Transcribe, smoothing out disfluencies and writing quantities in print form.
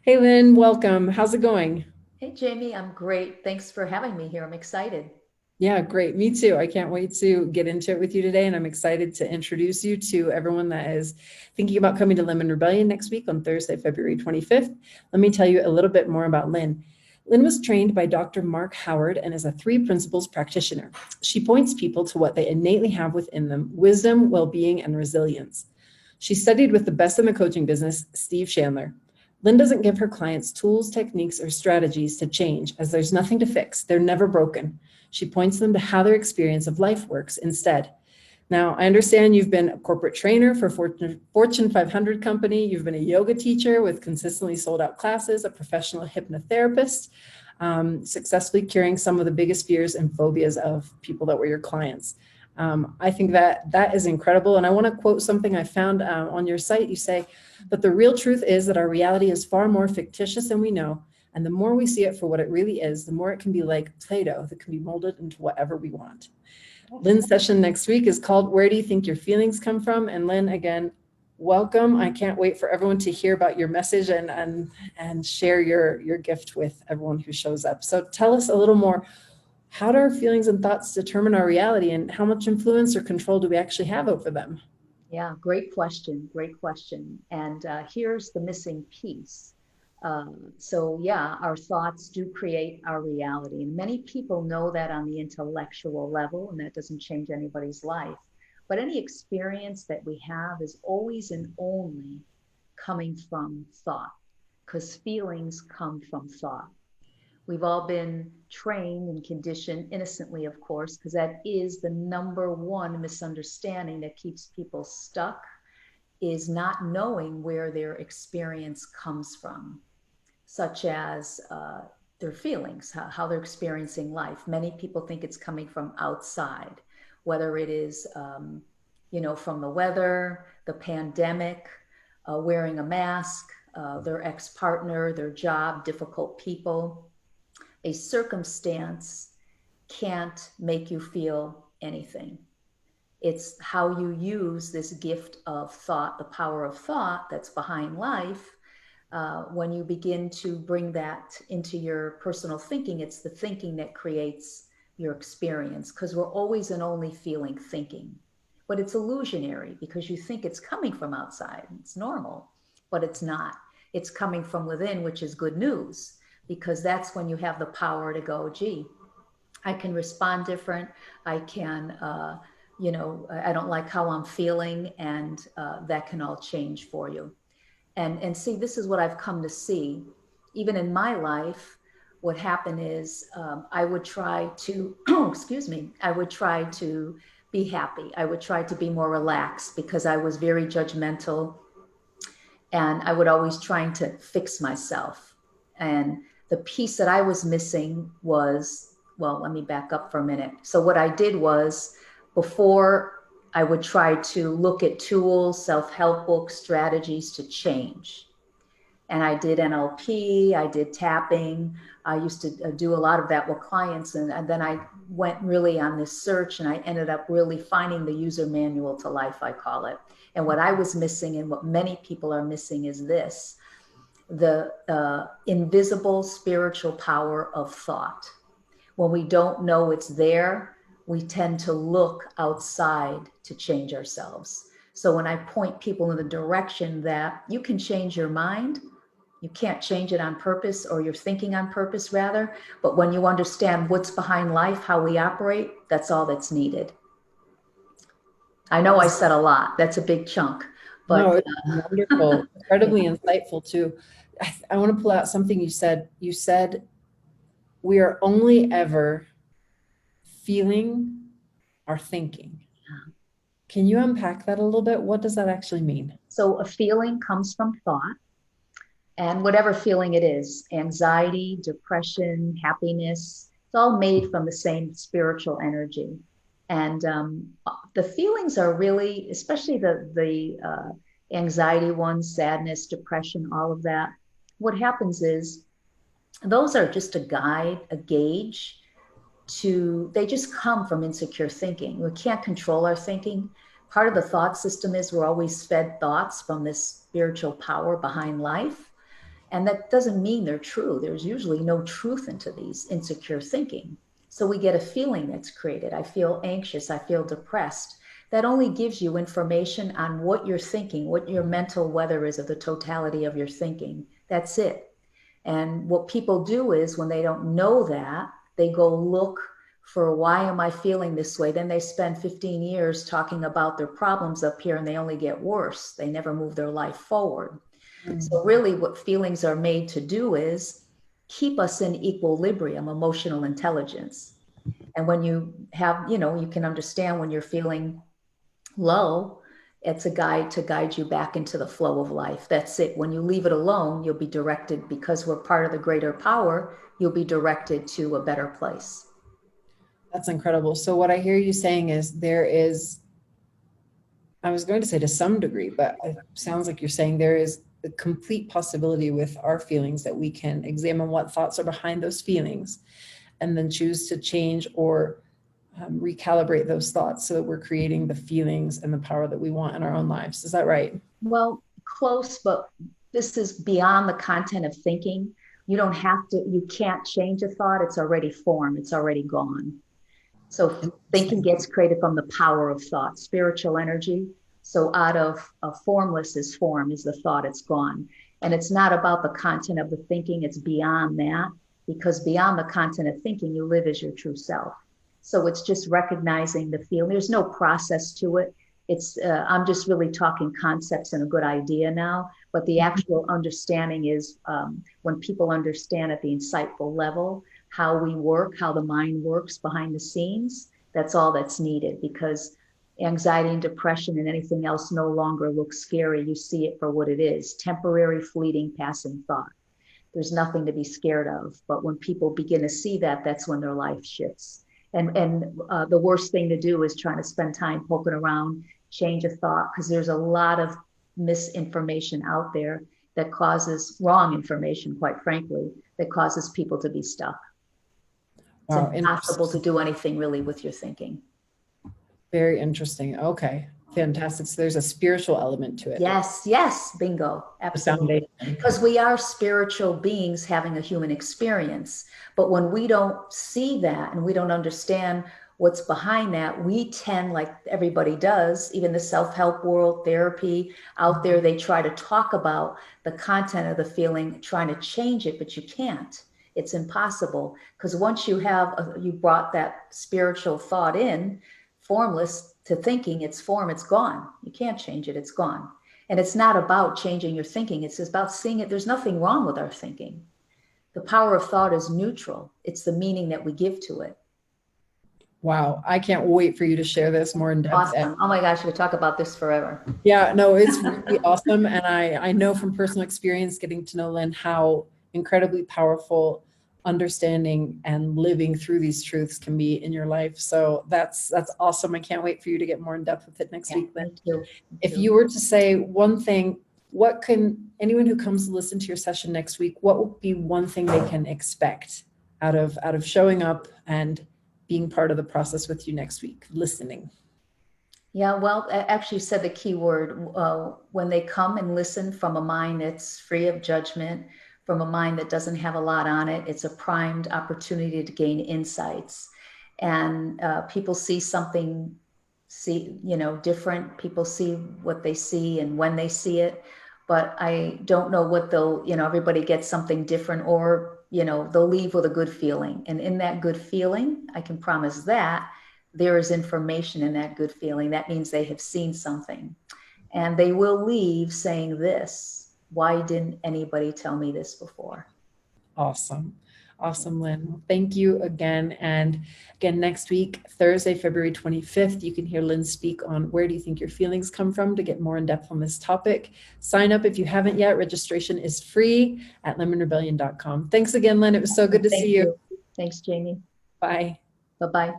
Hey Lynn, welcome. How's it going? Hey, Jamie, I'm great. Thanks for having me here. I'm excited. Yeah, great. Me too. I can't wait to get into it with you today, and I'm excited to introduce you to everyone that is thinking about coming to Lemon Rebellion next week on Thursday, February 25th. Let me tell you a little bit more about Lynn. Lynn was trained by Dr. Mark Howard and is a Three Principles Practitioner. She points people to what they innately have within them: wisdom, well being, and resilience. She studied with the best in the coaching business, Steve Chandler. Lynn doesn't give her clients tools, techniques, or strategies to change, as there's nothing to fix. They're never broken. She points them to how their experience of life works instead. Now, I understand you've been a corporate trainer for Fortune 500 company. You've been a yoga teacher with consistently sold out classes, a professional hypnotherapist, successfully curing some of the biggest fears and phobias of people that were your clients. I think that is incredible. And I want to quote something I found on your site. You say, but the real truth is that our reality is far more fictitious than we know. And the more we see it for what it really is, the more it can be like Play-Doh that can be molded into whatever we want. Lynn's session next week is called Where Do You Think Your Feelings Come From? And Lynn, again, welcome. I can't wait for everyone to hear about your message and share your gift with everyone who shows up. So tell us a little more. How do our feelings and thoughts determine our reality, and how much influence or control do we actually have over them? Yeah, great question. Great question. And here's the missing piece. So, our thoughts do create our reality. And many people know that on the intellectual level, and that doesn't change anybody's life. But any experience that we have is always and only coming from thought, because feelings come from thought. We've all been trained and conditioned innocently, of course, because that is the number one misunderstanding that keeps people stuck, is not knowing where their experience comes from, such as their feelings, how they're experiencing life. Many people think it's coming from outside, whether it is, from the weather, the pandemic, wearing a mask, their ex-partner, their job, difficult people. A circumstance can't make you feel anything. It's how you use this gift of thought, the power of thought that's behind life. When you begin to bring that into your personal thinking, it's the thinking that creates your experience, because we're always and only feeling thinking. But it's illusionary because you think it's coming from outside. It's normal, but it's not. It's coming from within, which is good news, because that's when you have the power to go, gee, I can respond different. I can, I don't like how I'm feeling, and that can all change for you. And see, this is what I've come to see. Even in my life, what happened is I would try to, excuse me, I would try to be happy. I would try to be more relaxed because I was very judgmental, and I would always trying to fix myself. And the piece that I was missing was, well, let me back up for a minute. So what I did was, before I would try to look at tools, self-help books, strategies to change. And I did NLP, I did tapping. I used to do a lot of that with clients. And then I went really on this search, and I ended up really finding the user manual to life, I call it. And what I was missing, and what many people are missing, is this: the invisible spiritual power of thought. When we don't know it's there, we tend to look outside to change ourselves. So when I point people in the direction that you can change your mind, you can't change it on purpose, or you're thinking on purpose rather. But when you understand what's behind life, how we operate, that's all that's needed. I know I said a lot. That's a big chunk, No, but it's wonderful, yeah. incredibly insightful too. I want to pull out something you said. You said we are only ever feeling or thinking. Can you unpack that a little bit? What does that actually mean? So a feeling comes from thought, and whatever feeling it is, anxiety, depression, happiness, it's all made from the same spiritual energy. And the feelings are really, especially the anxiety ones, sadness, depression, all of that. What happens is those are just a guide, a gauge to, they just come from insecure thinking. We can't control our thinking. Part of the thought system is we're always fed thoughts from this spiritual power behind life. And that doesn't mean they're true. There's usually no truth into these insecure thinking. So we get a feeling that's created. I feel anxious. I feel depressed. That only gives you information on what you're thinking, what your mental weather is of the totality of your thinking. That's it. And what people do is when they don't know that, they go look for why am I feeling this way? Then they spend 15 years talking about their problems up here and they only get worse. They never move their life forward. So really what feelings are made to do is keep us in equilibrium, emotional intelligence. And when you have, you can understand when you're feeling low, it's a guide to guide you back into the flow of life. That's it. When you leave it alone, you'll be directed, because we're part of the greater power, you'll be directed to a better place. That's incredible. So what I hear you saying is there is, I was going to say to some degree, but it sounds like you're saying there is the complete possibility with our feelings that we can examine what thoughts are behind those feelings and then choose to change or recalibrate those thoughts so that we're creating the feelings and the power that we want in our own lives. Is that right? Well, close, but this is beyond the content of thinking. You don't have to, you can't change a thought. It's already formed. It's already gone. So thinking gets created from the power of thought, spiritual energy. So out of a formless is form, is the thought, it's gone. And it's not about the content of the thinking, it's beyond that, because beyond the content of thinking, you live as your true self. So it's just recognizing the feeling. There's no process to it. It's I'm just really talking concepts and a good idea now, but the actual understanding is when people understand at the insightful level how we work, how the mind works behind the scenes, that's all that's needed, because anxiety and depression and anything else no longer looks scary. You see it for what it is, temporary, fleeting, passing thought. There's nothing to be scared of. But when people begin to see that, that's when their life shifts. And the worst thing to do is trying to spend time poking around, change a thought, because there's a lot of misinformation out there that causes wrong information, quite frankly, that causes people to be stuck. It's Wow, impossible to do anything really with your thinking. very interesting. Okay, fantastic. So there's a spiritual element to it. Yes, yes, bingo, absolutely. Because we are spiritual beings having a human experience. But when we don't see that and we don't understand what's behind that, we tend, like everybody does, even the self-help world, therapy out there, they try to talk about the content of the feeling, trying to change it, but you can't. It's impossible, because once you have, you brought that spiritual thought in, formless to thinking, it's form, it's gone. You can't change it, it's gone. And it's not about changing your thinking, it's about seeing it. There's nothing wrong with our thinking. The power of thought is neutral. It's the meaning that we give to it. Wow, I can't wait for you to share this more in depth. Awesome. Oh my gosh, we could talk about this forever. Yeah, no, it's really awesome. And I know from personal experience getting to know Lynn how incredibly powerful understanding and living through these truths can be in your life. So that's awesome. I can't wait for you to get more in depth with it next week, Lynn. If you were to say one thing, what can anyone who comes to listen to your session next week, what would be one thing they can expect out of showing up and being part of the process with you next week, listening? Yeah, well, actually you said the key word. When they come and listen from a mind that's free of judgment, from a mind that doesn't have a lot on it, it's a primed opportunity to gain insights. And people see something, different. People see what they see and when they see it. But I don't know what they'll, everybody gets something different, or, they'll leave with a good feeling. And in that good feeling, I can promise that there is information in that good feeling. That means they have seen something. And they will leave saying this: why didn't anybody tell me this before? Awesome. Awesome, Lynn. Thank you again. And again, next week, Thursday, February 25th, you can hear Lynn speak on where do you think your feelings come from to get more in depth on this topic. Sign up if you haven't yet. Registration is free at lemonrebellion.com. Thanks again, Lynn. It was so good to see you. Thanks, Jamie. Bye. Bye-bye.